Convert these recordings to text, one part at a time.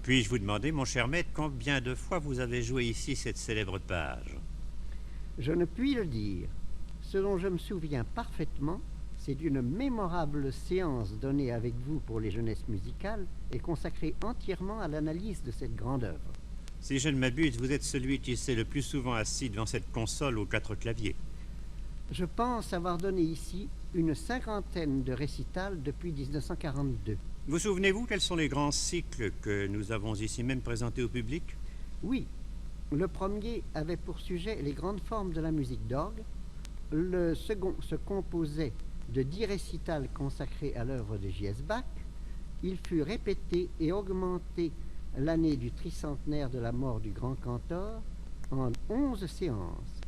Puis-je vous demander, mon cher maître, combien de fois vous avez joué ici cette célèbre page? Je ne puis le dire. Ce dont je me souviens parfaitement, c'est d'une mémorable séance donnée avec vous pour les jeunesses musicales et consacrée entièrement à l'analyse de cette grande œuvre. Si je ne m'abuse, vous êtes celui qui s'est le plus souvent assis devant cette console aux 4 claviers. Je pense avoir donné ici une 50aine de récitals depuis 1942. Vous souvenez-vous quels sont les grands cycles que nous avons ici même présentés au public? Oui. Le premier avait pour sujet les grandes formes de la musique d'orgue. Le second se composait de 10 récitals consacrés à l'œuvre de J.S. Bach. Il fut répété et augmenté l'année du tricentenaire de la mort du grand cantor en 11 séances.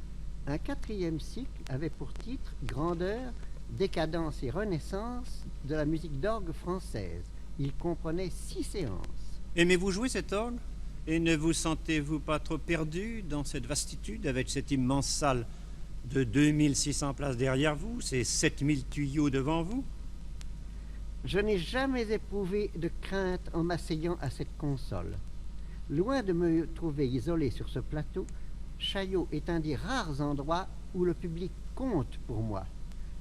Un quatrième cycle avait pour titre « Grandeur, décadence et renaissance de la musique d'orgue française ». Il comprenait 6 séances. Aimez-vous jouer cet orgue? Et ne vous sentez-vous pas trop perdu dans cette vastitude avec cette immense salle de 2600 places derrière vous, ces 7000 tuyaux devant vous? Je n'ai jamais éprouvé de crainte en m'asseyant à cette console. Loin de me trouver isolé sur ce plateau, Chaillot est un des rares endroits où le public compte pour moi.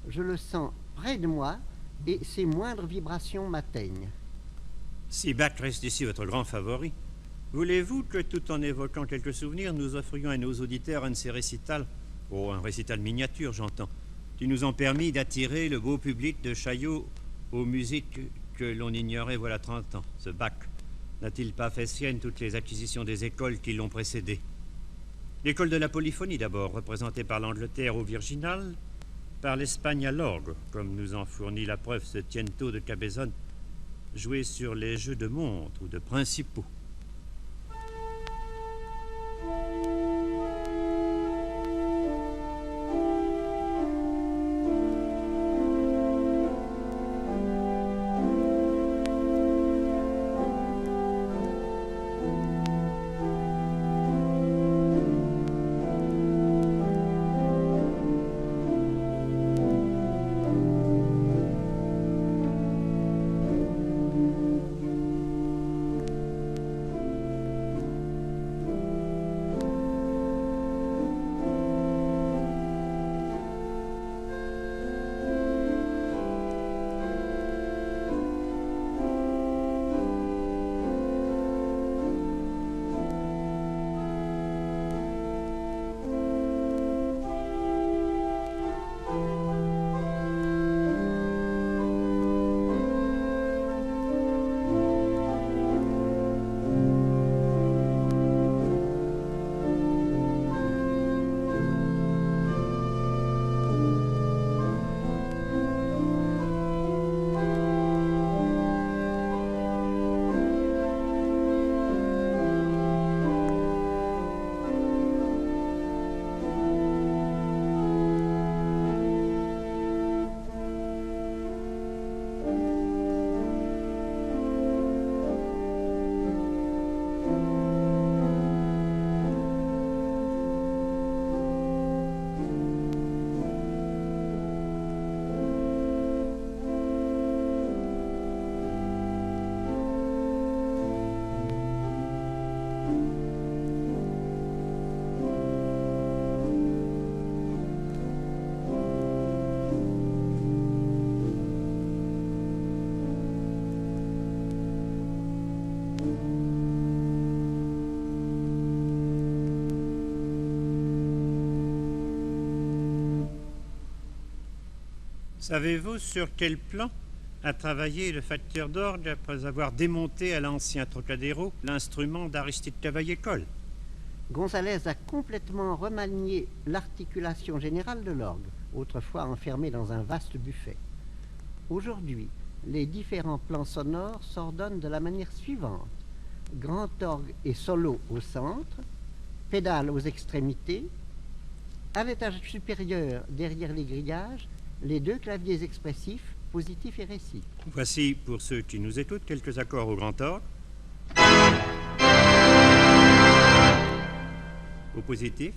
Je le sens près de moi et ses moindres vibrations m'atteignent. Si Bach reste ici votre grand favori, voulez-vous que, tout en évoquant quelques souvenirs, nous offrions à nos auditeurs un de ces récitals, un récital miniature, j'entends, qui nous ont permis d'attirer le beau public de Chaillot aux musiques que l'on ignorait voilà 30 ans. Ce Bach n'a-t-il pas fait sienne toutes les acquisitions des écoles qui l'ont précédé? L'école de la polyphonie d'abord, représentée par l'Angleterre au virginal, par l'Espagne à l'orgue, comme nous en fournit la preuve ce tiento de Cabezón, joué sur les jeux de montres ou de principaux. Savez-vous sur quel plan a travaillé le facteur d'orgue après avoir démonté à l'ancien Trocadéro l'instrument d'Aristide Cavaillé-Coll? Gonzalez a complètement remanié l'articulation générale de l'orgue, autrefois enfermé dans un vaste buffet. Aujourd'hui, les différents plans sonores s'ordonnent de la manière suivante. Grand orgue et solo au centre, pédale aux extrémités, à l'étage supérieur, derrière les grillages, les deux claviers expressifs, positif et récit. Voici, pour ceux qui nous écoutent, quelques accords au grand orgue. Au positif.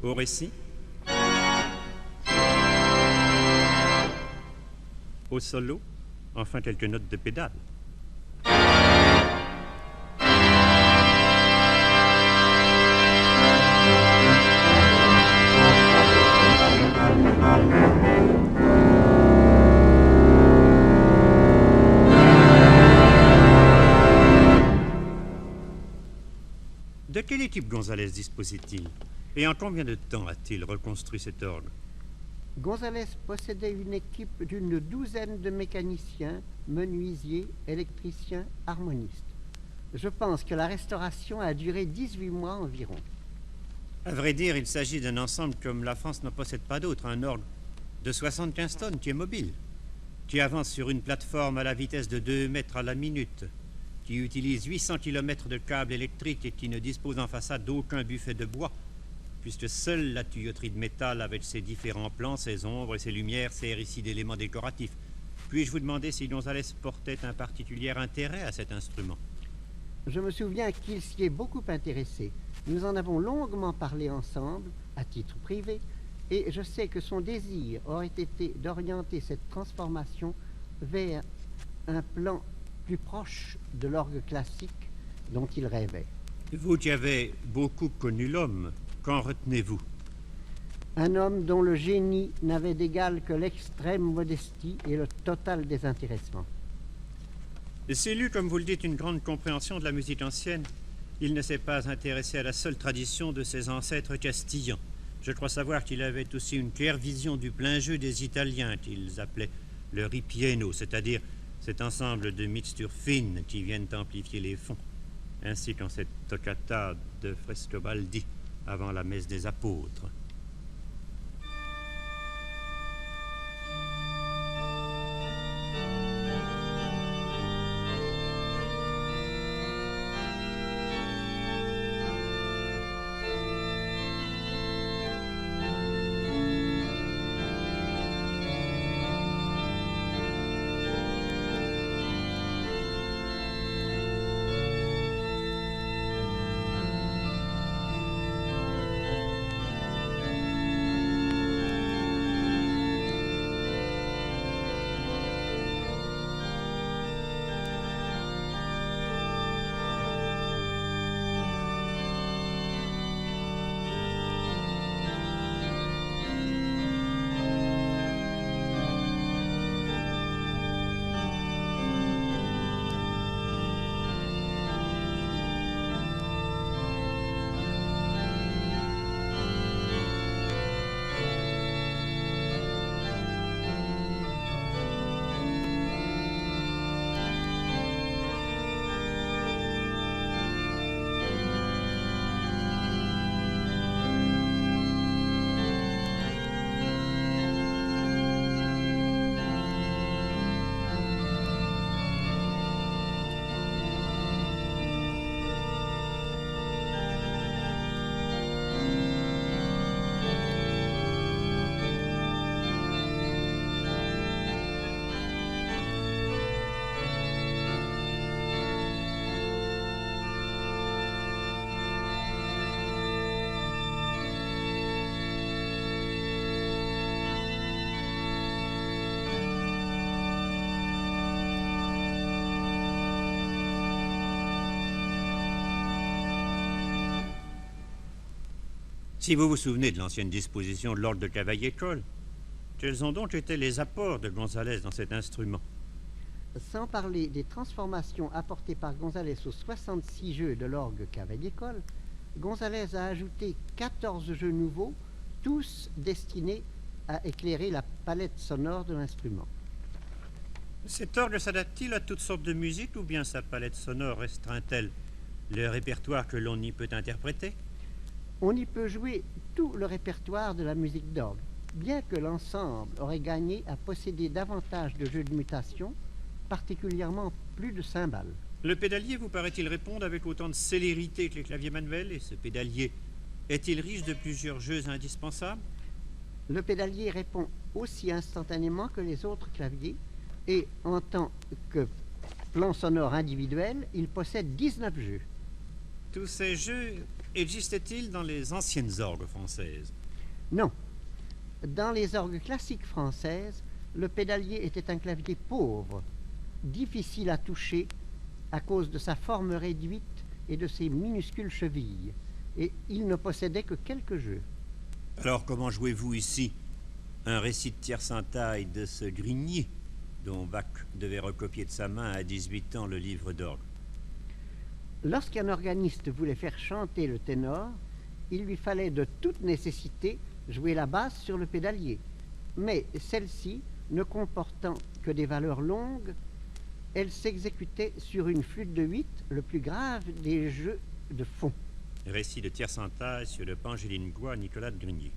Au récit. Au solo. Enfin, quelques notes de pédale. De quelle équipe Gonzalez dispose-t-il? Et en combien de temps a-t-il reconstruit cet orgue? Gonzalez possédait une équipe d'une douzaine de mécaniciens, menuisiers, électriciens, harmonistes. Je pense que la restauration a duré 18 mois environ. À vrai dire, il s'agit d'un ensemble comme la France n'en possède pas d'autre, un orgue de 75 tonnes qui est mobile, qui avance sur une plateforme à la vitesse de 2 mètres à la minute, qui utilise 800 km de câbles électriques et qui ne dispose en façade d'aucun buffet de bois, puisque seule la tuyauterie de métal avec ses différents plans, ses ombres et ses lumières sert ici d'éléments décoratifs. Puis-je vous demander si Gonzalez portait un particulier intérêt à cet instrument? Je me souviens qu'il s'y est beaucoup intéressé. Nous en avons longuement parlé ensemble, à titre privé, et je sais que son désir aurait été d'orienter cette transformation vers un plan plus proche de l'orgue classique dont il rêvait. Vous qui avez beaucoup connu l'homme, qu'en retenez-vous? Un homme dont le génie n'avait d'égal que l'extrême modestie et le total désintéressement. S'il eut, comme vous le dites, une grande compréhension de la musique ancienne, il ne s'est pas intéressé à la seule tradition de ses ancêtres castillans. Je crois savoir qu'il avait aussi une claire vision du plein jeu des Italiens qu'ils appelaient le ripieno, c'est-à-dire cet ensemble de mixtures fines qui viennent amplifier les fonds, ainsi qu'en cette toccata de Frescobaldi avant la messe des apôtres. Si vous vous souvenez de l'ancienne disposition de l'orgue de Cavaillé-Coll, quels ont donc été les apports de Gonzalez dans cet instrument? Sans parler des transformations apportées par Gonzalez aux 66 jeux de l'orgue Cavaillé-Coll, Gonzalez a ajouté 14 jeux nouveaux, tous destinés à éclairer la palette sonore de l'instrument. Cet orgue s'adapte-t-il à toutes sortes de musique ou bien sa palette sonore restreint-elle le répertoire que l'on y peut interpréter? On y peut jouer tout le répertoire de la musique d'orgue, bien que l'ensemble aurait gagné à posséder davantage de jeux de mutation, particulièrement plus de cymbales. Le pédalier vous paraît-il répondre avec autant de célérité que les claviers manuels, et ce pédalier est-il riche de plusieurs jeux indispensables? Le pédalier répond aussi instantanément que les autres claviers, et en tant que plan sonore individuel, il possède 19 jeux. Tous ces jeux existaient-ils dans les anciennes orgues françaises? Non. Dans les orgues classiques françaises, le pédalier était un clavier pauvre, difficile à toucher à cause de sa forme réduite et de ses minuscules chevilles, et il ne possédait que quelques jeux. Alors comment jouez-vous ici un récit de tierce-entaille de ce Grigny, dont Bach devait recopier de sa main à 18 ans le livre d'orgue? Lorsqu'un organiste voulait faire chanter le ténor, il lui fallait de toute nécessité jouer la basse sur le pédalier. Mais celle-ci, ne comportant que des valeurs longues, elle s'exécutait sur une flûte de 8, le plus grave des jeux de fond. Récit de tierce-entaille sur le Pangéline-Gois Nicolas de Grigny.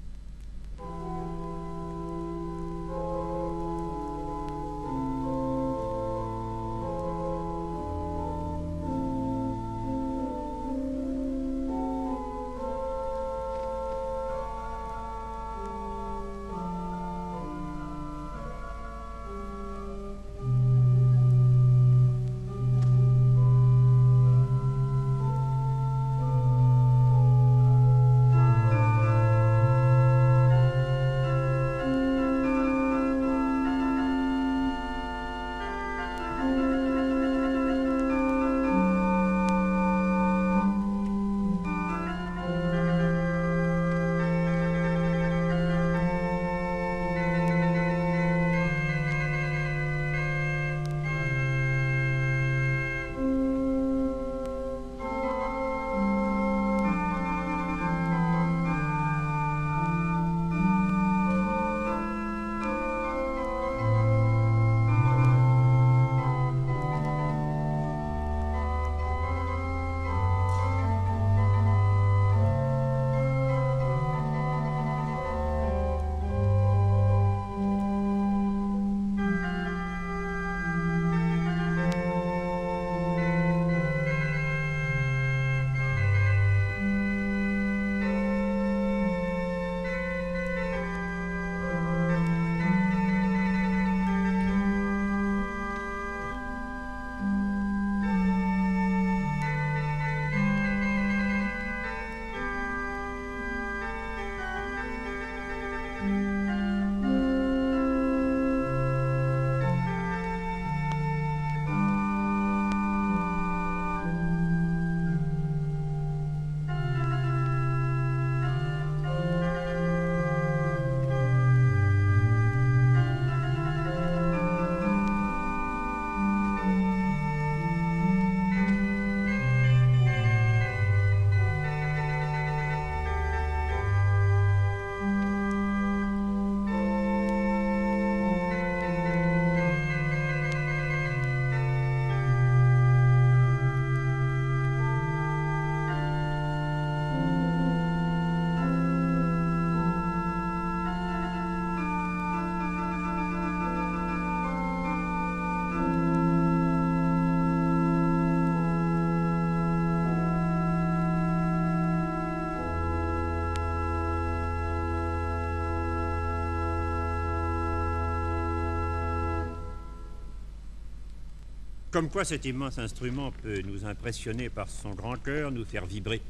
Comme quoi cet immense instrument peut nous impressionner par son grand cœur, nous faire vibrer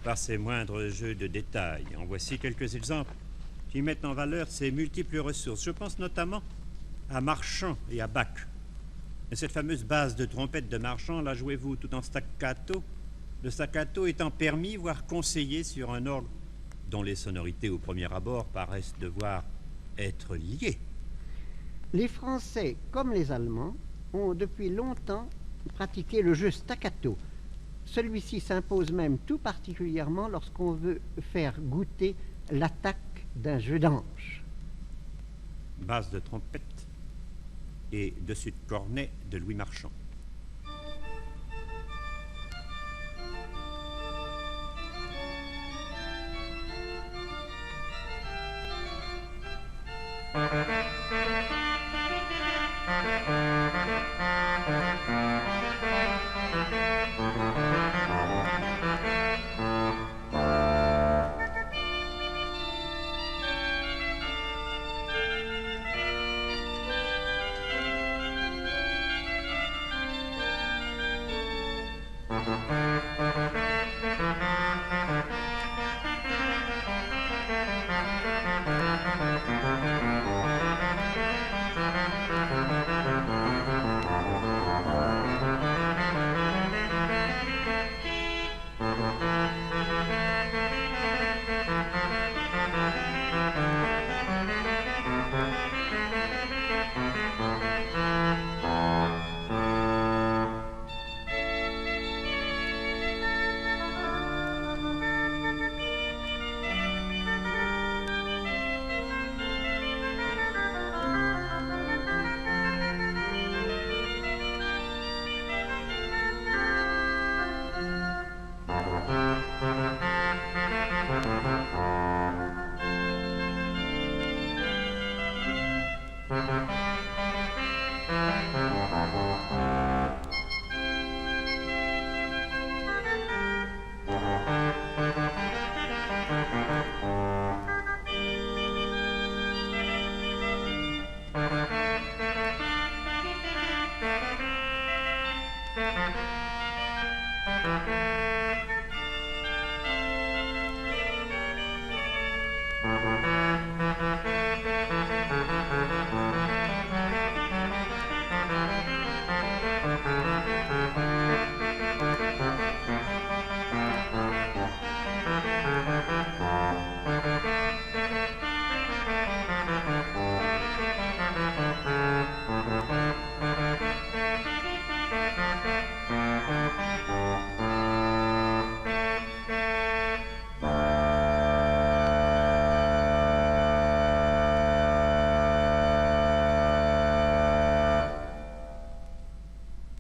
par ses moindres jeux de détails. En voici quelques exemples qui mettent en valeur ses multiples ressources. Je pense notamment à Marchand et à Bach. Et cette fameuse base de trompette de Marchand, la jouez-vous tout en staccato, le staccato étant permis, voire conseillé sur un orgue dont les sonorités au premier abord paraissent devoir être liées. Les Français, comme les Allemands, ont depuis longtemps pratiqué le jeu staccato, Celui-ci s'impose même tout particulièrement lorsqu'on veut faire goûter l'attaque d'un jeu d'anche. Basse de trompette et dessus de cornet de Louis Marchand.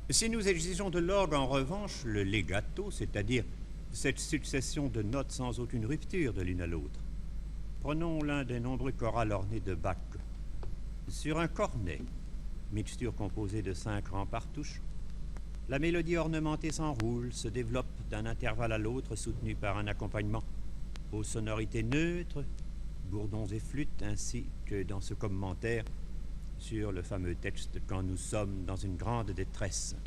Si nous exigeons de l'orgue, en revanche, le legato, c'est-à-dire cette succession de notes sans aucune rupture de l'une à l'autre, prenons l'un des nombreux chorals ornés de Bach. Sur un cornet, mixture composée de 5 rangs par touche, la mélodie ornementée s'enroule, se développe d'un intervalle à l'autre, soutenue par un accompagnement aux sonorités neutres, bourdons et flûtes, ainsi que dans ce commentaire sur le fameux texte « Quand nous sommes dans une grande détresse ».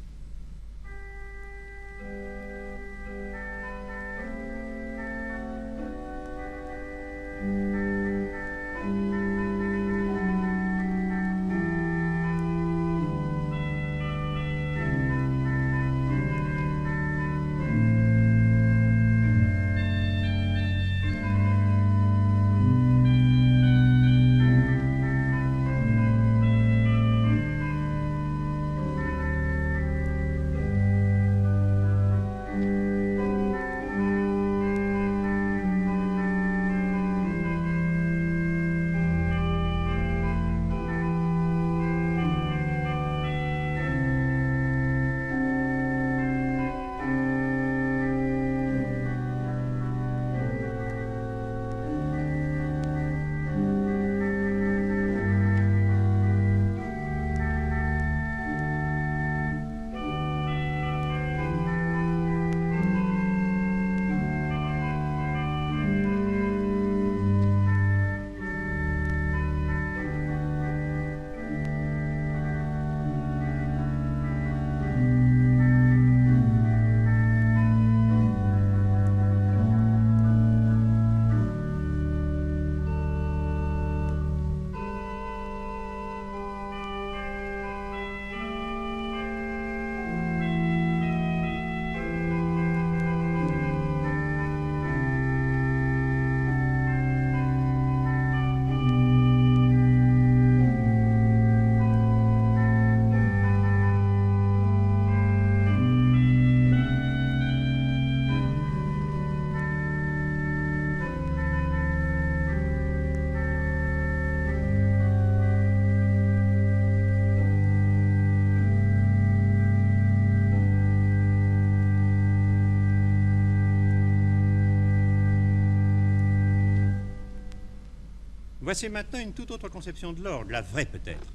Voici maintenant une toute autre conception de l'orgue, la vraie peut-être.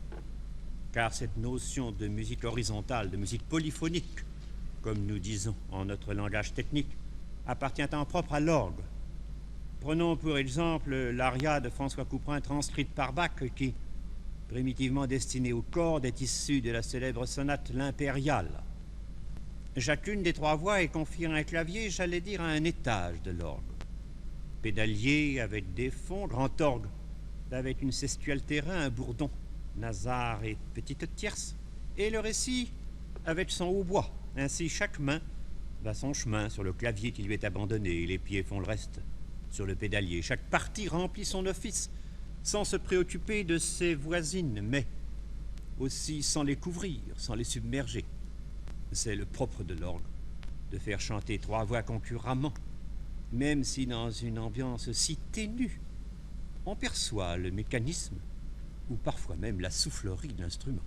Car cette notion de musique horizontale, de musique polyphonique, comme nous disons en notre langage technique, appartient en propre à l'orgue. Prenons pour exemple l'aria de François Couperin transcrite par Bach qui, primitivement destinée aux cordes, est issue de la célèbre sonate L'Impériale. Chacune des trois voix est confiée à un clavier, j'allais dire à un étage de l'orgue. Pédalier avec des fonds, grand orgue avec une sestuelle terrain, un bourdon, nasard et petite tierce, et le récit avec son hautbois. Ainsi chaque main va son chemin sur le clavier qui lui est abandonné, et les pieds font le reste sur le pédalier. Chaque partie remplit son office sans se préoccuper de ses voisines, mais aussi sans les couvrir, sans les submerger. C'est le propre de l'orgue, de faire chanter trois voix concurremment, même si dans une ambiance si ténue, on perçoit le mécanisme ou parfois même la soufflerie de l'instrument.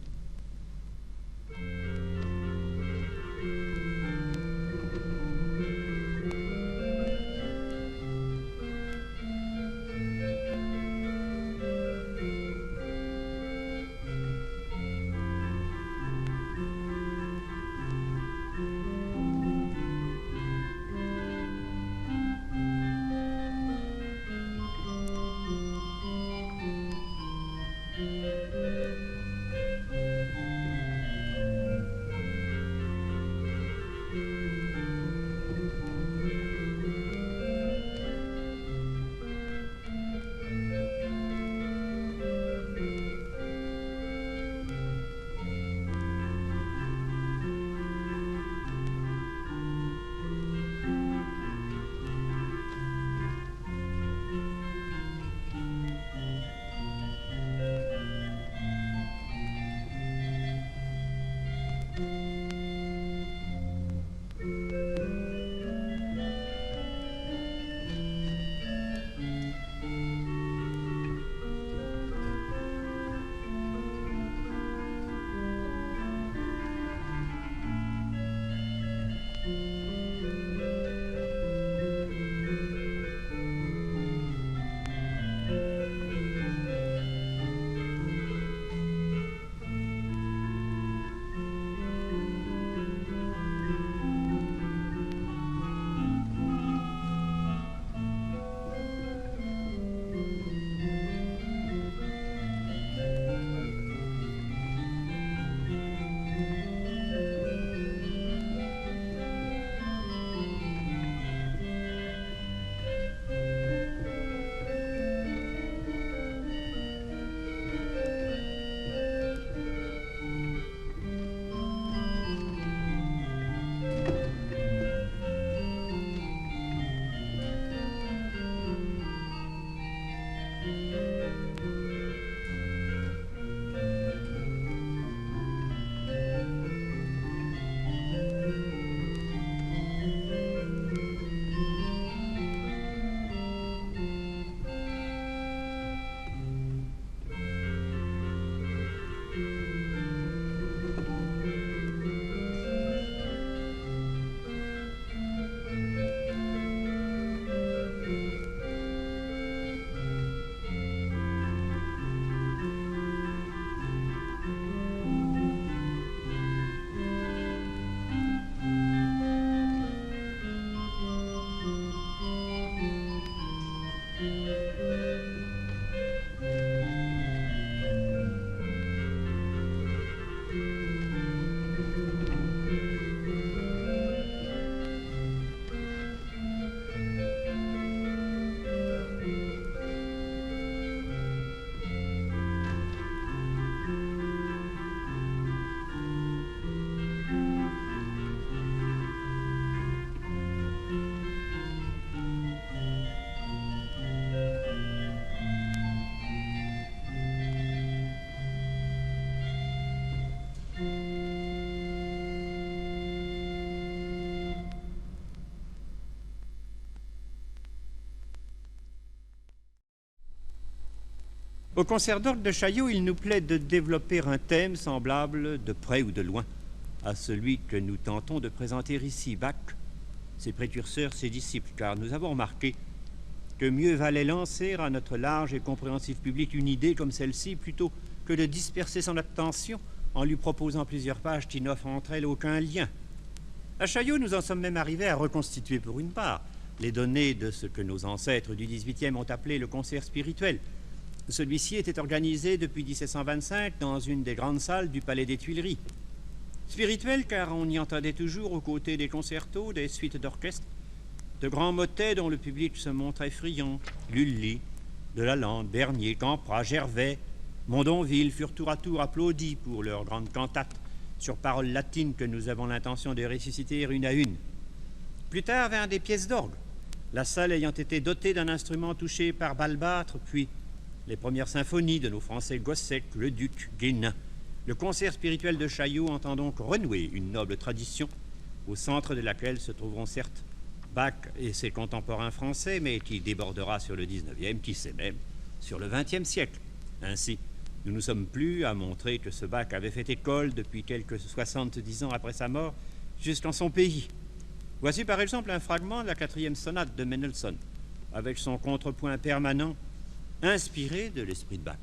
Au concert d'orgue de Chaillot, il nous plaît de développer un thème semblable, de près ou de loin, à celui que nous tentons de présenter ici, Bach, ses précurseurs, ses disciples, car nous avons remarqué que que mieux valait lancer à notre large et compréhensif public une idée comme celle-ci plutôt que de disperser son attention en lui proposant plusieurs pages qui n'offrent entre elles aucun lien. À Chaillot, nous en sommes même arrivés à reconstituer pour une part les données de ce que nos ancêtres du XVIIIe ont appelé le concert spirituel. Celui-ci était organisé depuis 1725 dans une des grandes salles du Palais des Tuileries. Spirituel car on y entendait toujours aux côtés des concertos, des suites d'orchestre, de grands motets dont le public se montrait friand. Lully, Delalande, Bernier, Campras, Gervais, Mondonville furent tour à tour applaudis pour leurs grandes cantates sur paroles latines que nous avons l'intention de ressusciter une à une. Plus tard vinrent des pièces d'orgue, la salle ayant été dotée d'un instrument touché par Balbâtre, puis les premières symphonies de nos Français Gossec, Leduc, Guénin. Le concert spirituel de Chaillot entend donc renouer une noble tradition, au centre de laquelle se trouveront certes Bach et ses contemporains français, mais qui débordera sur le 19e, qui sait même, sur le 20e siècle. Ainsi, nous ne sommes plus à montrer que ce Bach avait fait école depuis quelques 70 ans après sa mort, jusqu'en son pays. Voici par exemple un fragment de la 4e sonate de Mendelssohn, avec son contrepoint permanent, inspiré de l'esprit de Bach.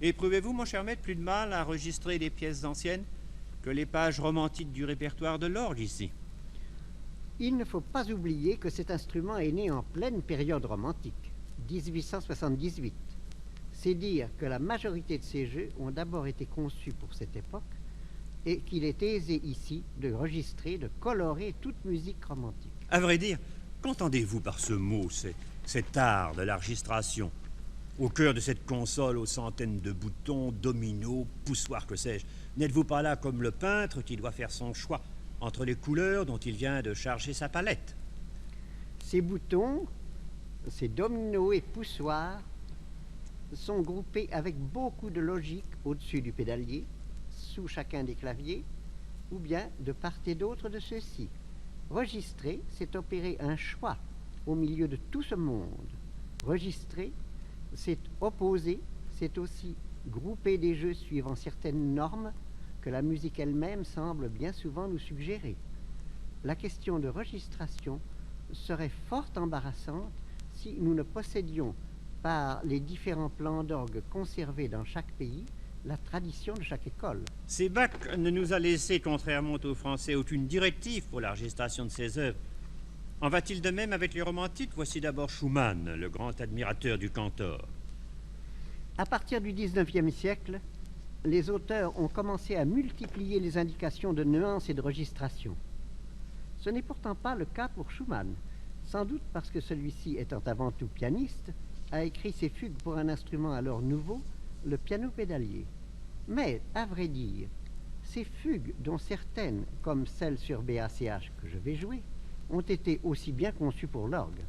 Éprouvez-vous, mon cher maître, plus de mal à enregistrer des pièces anciennes que les pages romantiques du répertoire de l'orgue ici? Il ne faut pas oublier que cet instrument est né en pleine période romantique, 1878. C'est dire que la majorité de ces jeux ont d'abord été conçus pour cette époque et qu'il est aisé ici de enregistrer, de colorer toute musique romantique. À vrai dire, qu'entendez-vous par ce mot, cet art de l'enregistration? Au cœur de cette console aux centaines de boutons, dominos, poussoirs, que sais-je, n'êtes-vous pas là comme le peintre qui doit faire son choix entre les couleurs dont il vient de charger sa palette? Ces boutons, ces dominos et poussoirs sont groupés avec beaucoup de logique au-dessus du pédalier, sous chacun des claviers, ou bien de part et d'autre de ceux-ci. Registrer, c'est opérer un choix au milieu de tout ce monde. Registrer, c'est opposer, c'est aussi grouper des jeux suivant certaines normes que la musique elle-même semble bien souvent nous suggérer. La question de registration serait fort embarrassante si nous ne possédions, par les différents plans d'orgue conservés dans chaque pays, la tradition de chaque école. Si Bach ne nous a laissé, contrairement aux Français, aucune directive pour l'enregistration de ses œuvres, en va-t-il de même avec les romantiques? Voici d'abord Schumann, le grand admirateur du cantor. À partir du XIXe siècle, les auteurs ont commencé à multiplier les indications de nuances et de registration. Ce n'est pourtant pas le cas pour Schumann, sans doute parce que celui-ci, étant avant tout pianiste, a écrit ses fugues pour un instrument alors nouveau, le piano pédalier. Mais, à vrai dire, ces fugues, dont certaines, comme celle sur BACH que je vais jouer, ont été aussi bien conçues pour l'orgue.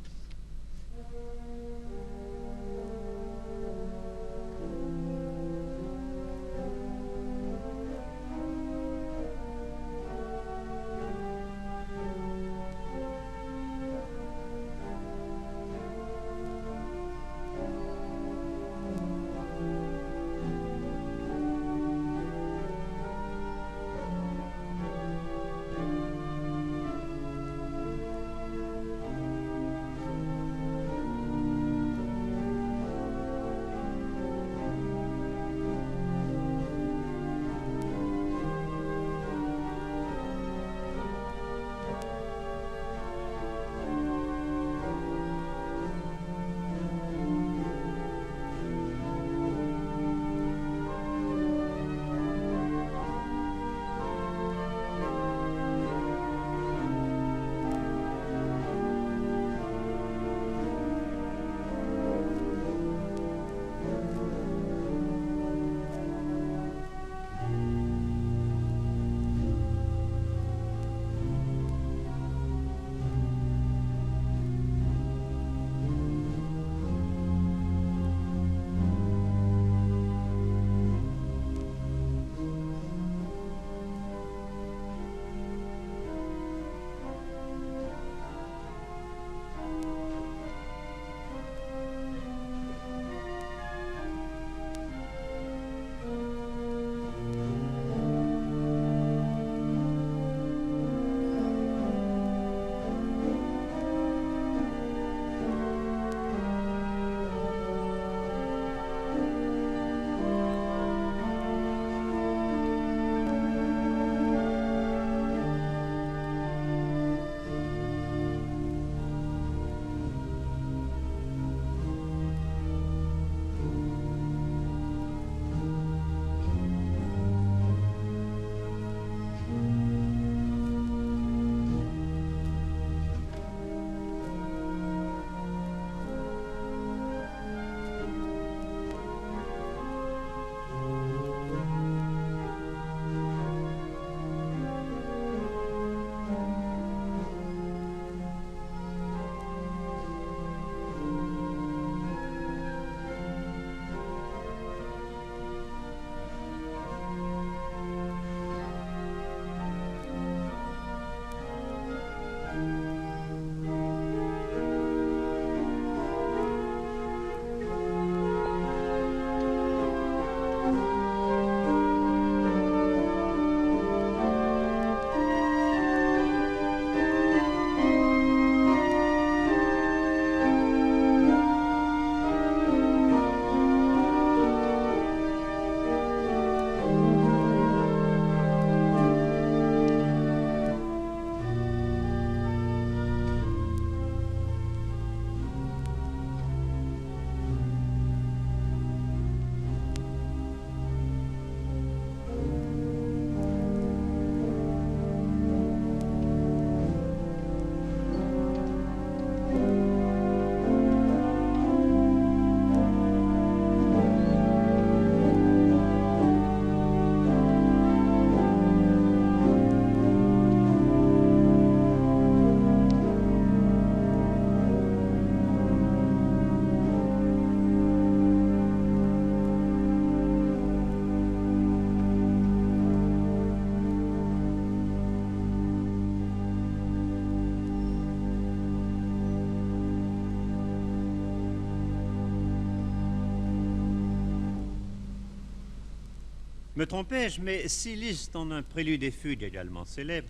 Me trompais-je, mais si Liszt, en un prélude et fugue également célèbre,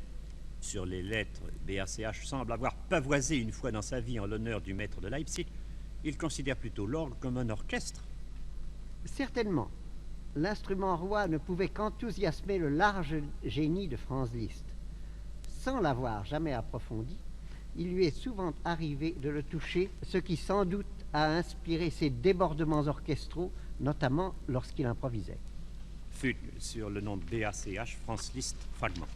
sur les lettres BACH, semble avoir pavoisé une fois dans sa vie en l'honneur du maître de Leipzig, il considère plutôt l'orgue comme un orchestre. Certainement. L'instrument roi ne pouvait qu'enthousiasmer le large génie de Franz Liszt. Sans l'avoir jamais approfondi, il lui est souvent arrivé de le toucher, ce qui sans doute a inspiré ses débordements orchestraux, notamment lorsqu'il improvisait. Fugue sur le nom de BACH, France Liszt, fragment.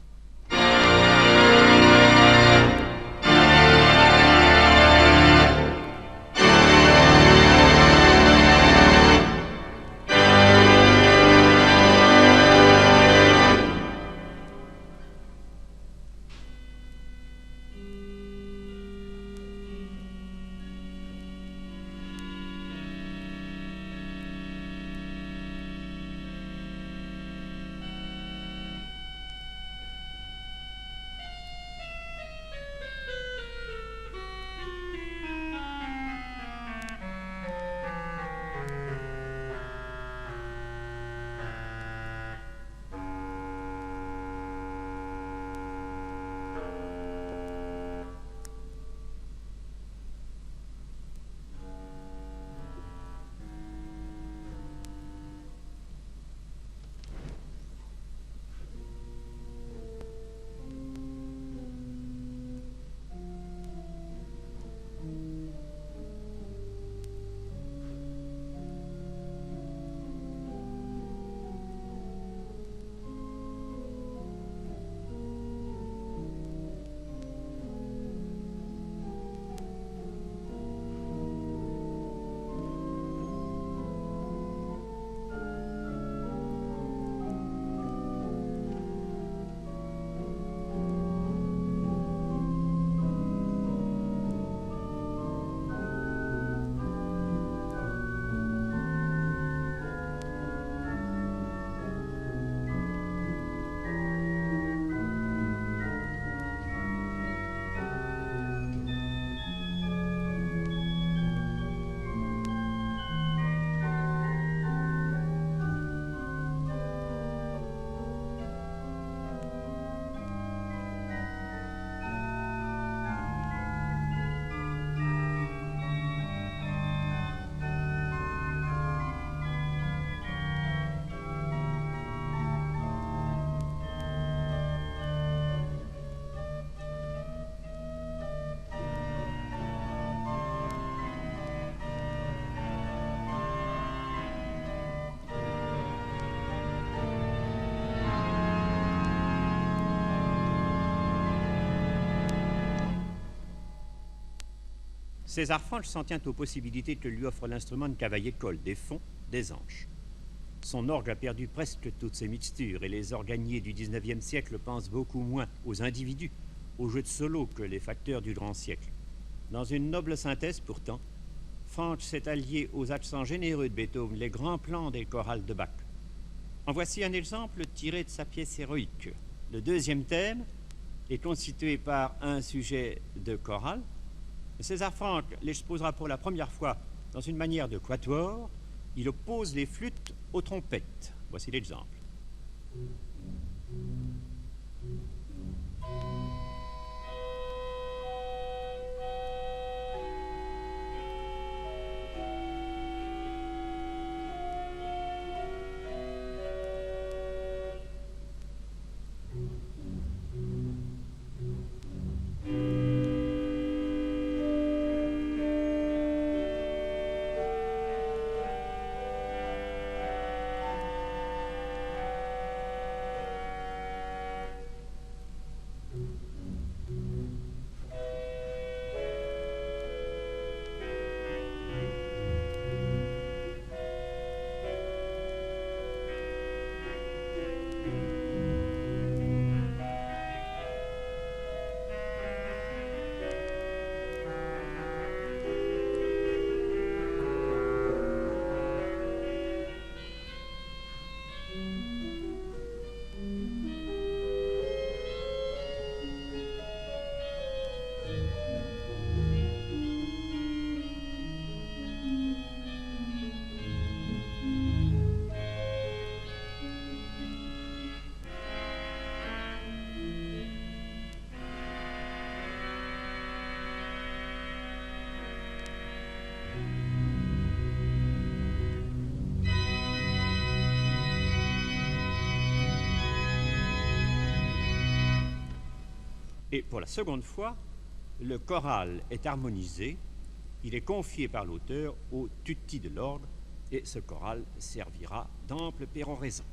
César Franck s'en tient aux possibilités que lui offre l'instrument de cavaillé-colle, des fonds, des anches. Son orgue a perdu presque toutes ses mixtures et les organiers du XIXe siècle pensent beaucoup moins aux individus, aux jeux de solo que les facteurs du grand siècle. Dans une noble synthèse pourtant, Franck s'est allié aux accents généreux de Beethoven, les grands plans des chorales de Bach. En voici un exemple tiré de sa pièce héroïque. Le deuxième thème est constitué par un sujet de chorale. César Franck l'exposera pour la première fois dans une manière de quatuor. Il oppose les flûtes aux trompettes. Voici l'exemple. Et pour la seconde fois, le choral est harmonisé, il est confié par l'auteur au tutti de l'orgue, et ce choral servira d'ample péroraison.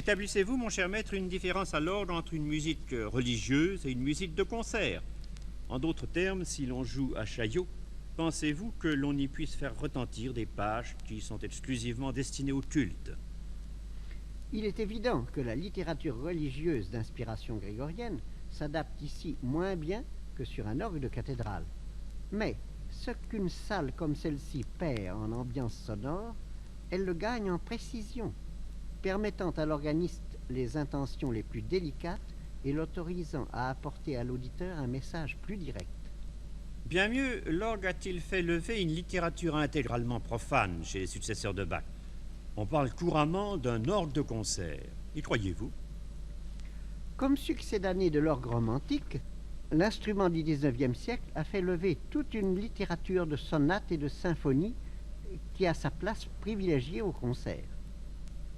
Établissez-vous, mon cher maître, une différence à l'ordre entre une musique religieuse et une musique de concert? En d'autres termes, si l'on joue à Chaillot, pensez-vous que l'on y puisse faire retentir des pages qui sont exclusivement destinées au culte? Il est évident que la littérature religieuse d'inspiration grégorienne s'adapte ici moins bien que sur un orgue de cathédrale. Mais ce qu'une salle comme celle-ci perd en ambiance sonore, elle le gagne en précision, permettant à l'organiste les intentions les plus délicates et l'autorisant à apporter à l'auditeur un message plus direct. Bien mieux, l'orgue a-t-il fait lever une littérature intégralement profane chez les successeurs de Bach? On parle couramment d'un orgue de concert. Y croyez-vous? Comme succédané de l'orgue romantique, l'instrument du XIXe siècle a fait lever toute une littérature de sonates et de symphonies qui a sa place privilégiée au concert.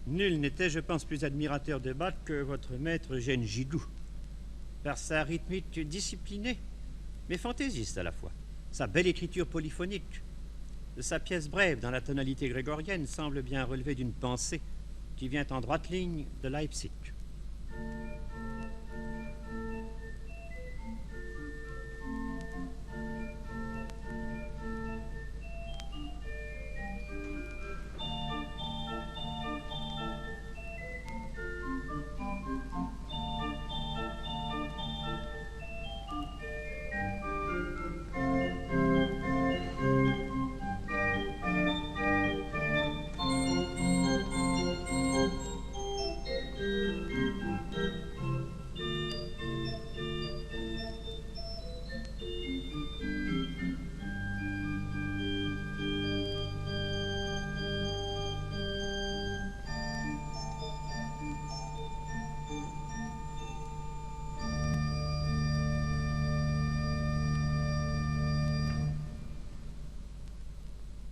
Nul n'était, je pense, plus admirateur de Bach que votre maître Eugène Gigoux. Par sa rythmique disciplinée, mais fantaisiste à la fois, sa belle écriture polyphonique, sa pièce brève dans la tonalité grégorienne semble bien relever d'une pensée qui vient en droite ligne de Leipzig.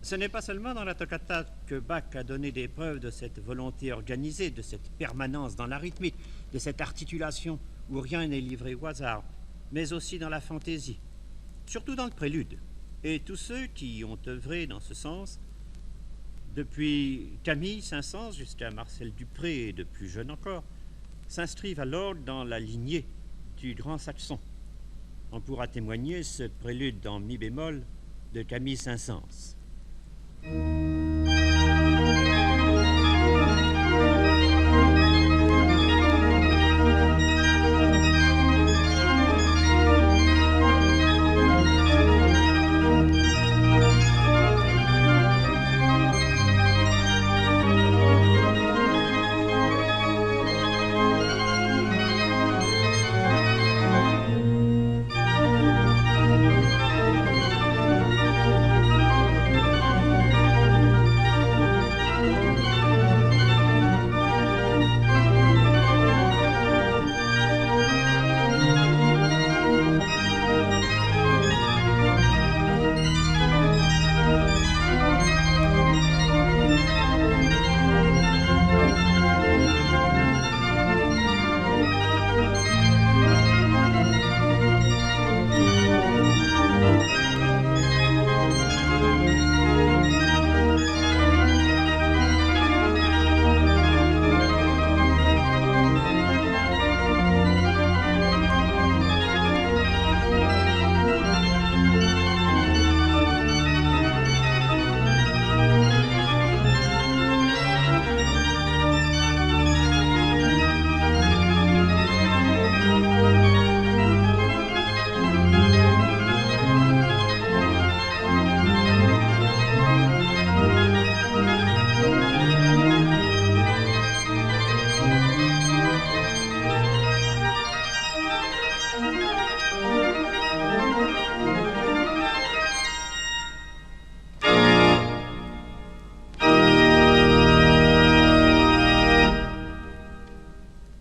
Ce n'est pas seulement dans la toccata que Bach a donné des preuves de cette volonté organisée, de cette permanence dans la rythmique, de cette articulation où rien n'est livré au hasard, mais aussi dans la fantaisie, surtout dans le prélude. Et tous ceux qui ont œuvré dans ce sens, depuis Camille Saint-Saëns jusqu'à Marcel Dupré et de plus jeune encore, s'inscrivent alors dans la lignée du grand saxon. On pourra témoigner ce prélude en mi bémol de Camille Saint-Saëns.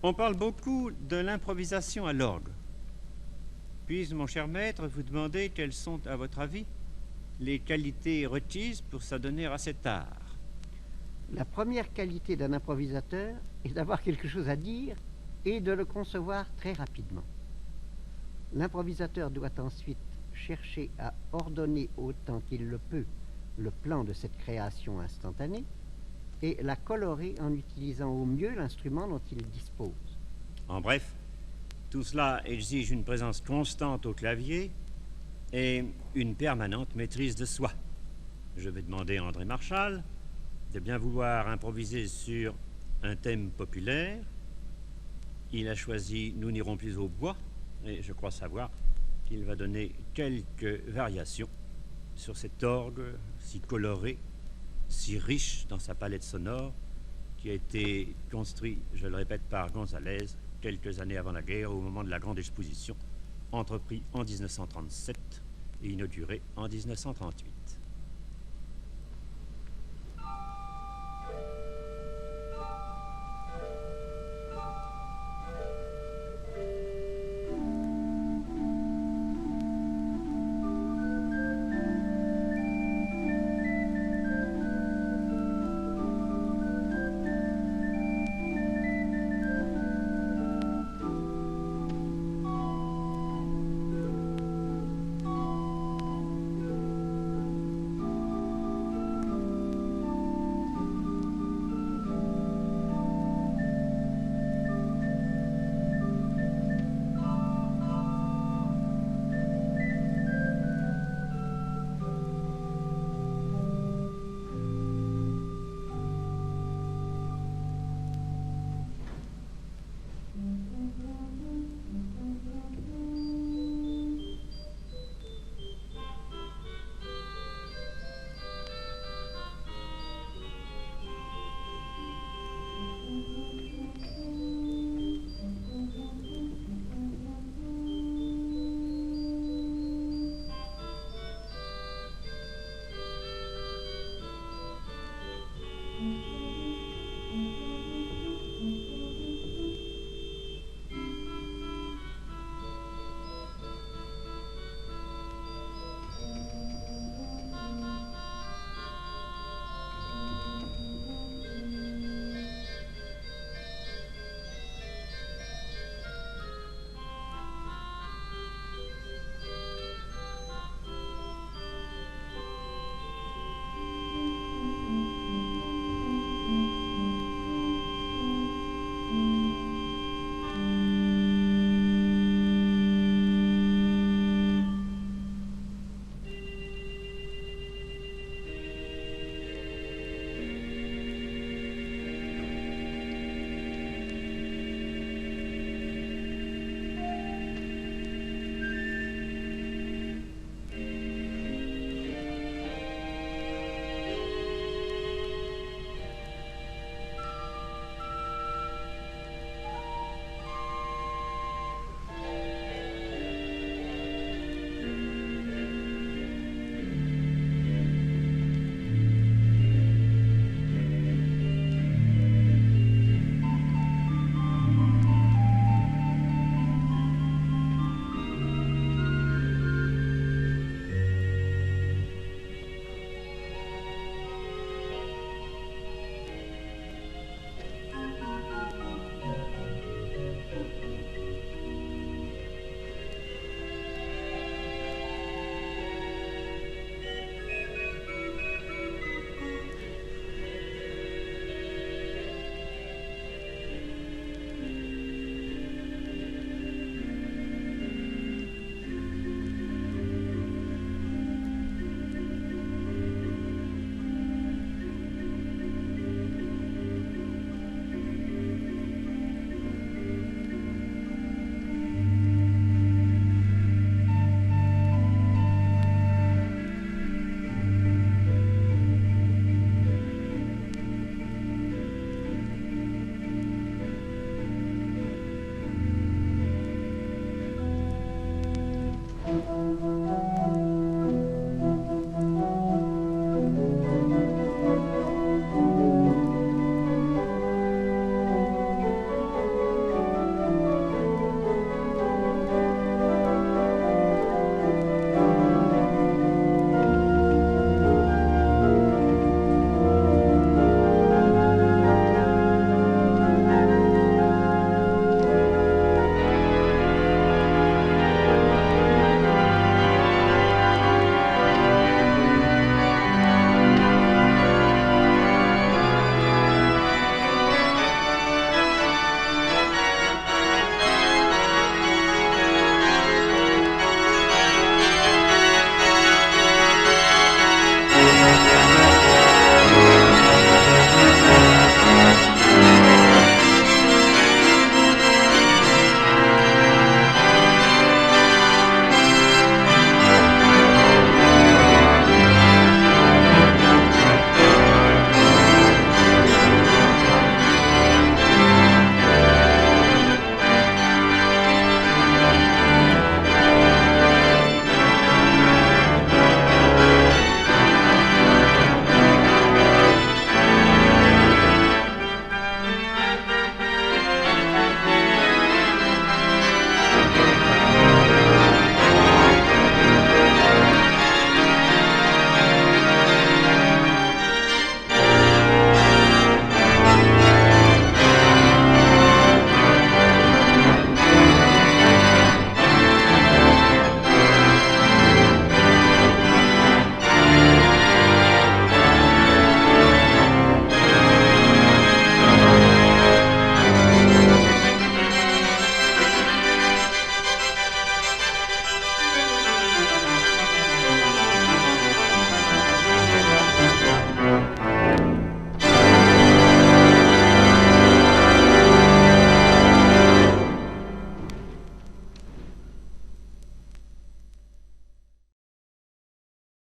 On parle beaucoup de l'improvisation à l'orgue. Puis-je, mon cher maître, vous demander quelles sont, à votre avis, les qualités requises pour s'adonner à cet art? La première qualité d'un improvisateur est d'avoir quelque chose à dire et de le concevoir très rapidement. L'improvisateur doit ensuite chercher à ordonner autant qu'il le peut le plan de cette création instantanée, et la colorer en utilisant au mieux l'instrument dont il dispose. En bref, tout cela exige une présence constante au clavier et une permanente maîtrise de soi. Je vais demander à André Marchal de bien vouloir improviser sur un thème populaire. Il a choisi « Nous n'irons plus au bois » et je crois savoir qu'il va donner quelques variations sur cet orgue si coloré, si riche dans sa palette sonore, qui a été construit, je le répète, par Gonzalez quelques années avant la guerre, au moment de la grande exposition, entrepris en 1937 et inaugurée en 1938.